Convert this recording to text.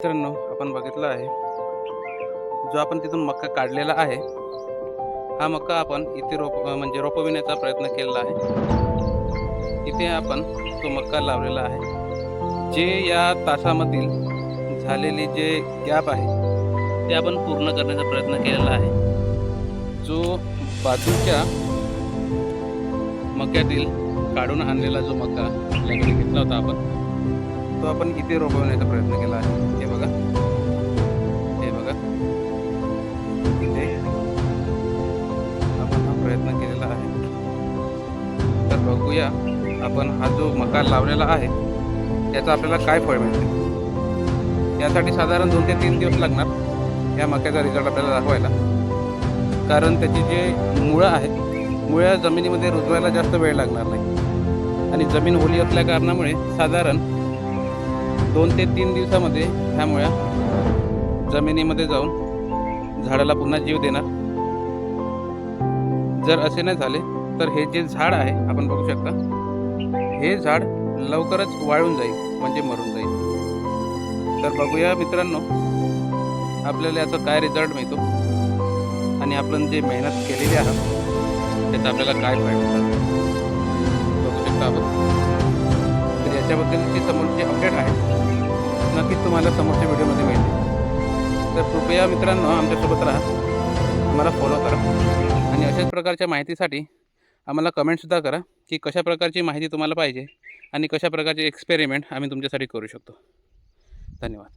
मित्रांनो, आपण बघितलं आहे, जो आपण तिथून मका काढलेला आहे, हा मका आपण इथे म्हणजे रोपविण्याचा प्रयत्न केलेला आहे. इथे आपण तो मका लावलेला आहे. जे या तासामधील झालेली जे गॅप आहे, ते आपण पूर्ण करण्याचा प्रयत्न केलेला आहे. जो बाजूच्या मक्यातील काढून आणलेला जो मका आपल्याकडे घेतला होता आपण, तो आपण इथे रोपविण्याचा प्रयत्न केला आहे. हे बघा, हे बघा. इथे आपण हा प्रयत्न केलेला आहे. तर बघूया आपण हा जो मका लावलेला आहे त्याचा आपल्याला काय फळ मिळते. यासाठी साधारण 2 ते 3 दिवस लागणार या मक्याचा रिझल्ट आपल्याला दाखवायला. कारण त्याची जे मुळं आहेत, मुळं जमिनीमध्ये रुजवायला जास्त वेळ लागणार नाही आणि जमीन ओली असल्या कारणामुळे साधारण 2 ते 3 दिवसामध्ये ह्या मुळ्या जमिनीमध्ये जाऊन झाडाला पुन्हा जीव देणार. जर असे नाही झाले तर हे जे झाड आहे, आपण बघू शकता, हे झाड लवकरच वाळून जाईल, म्हणजे मरून जाईल. तर बघूया मित्रांनो, आपल्याला याचा काय रिझल्ट मिळतो आणि आपण जे मेहनत केलेली आहे त्याचा आपल्याला काय फायदा बघू शकता आपण. तर याच्याबद्दलची समोरची अपडेट आहे, नक्कीच तुम्हाला समोरच्या व्हिडिओमध्ये मिळते. तर कृपया मित्रांनो, आमच्यासोबत राहा, आम्हाला फॉलो करा आणि अशाच प्रकारच्या माहितीसाठी आम्हाला कमेंटसुद्धा करा की कशा प्रकारची माहिती तुम्हाला पाहिजे आणि कशा प्रकारचे एक्सपेरिमेंट आम्ही तुमच्यासाठी करू शकतो. धन्यवाद.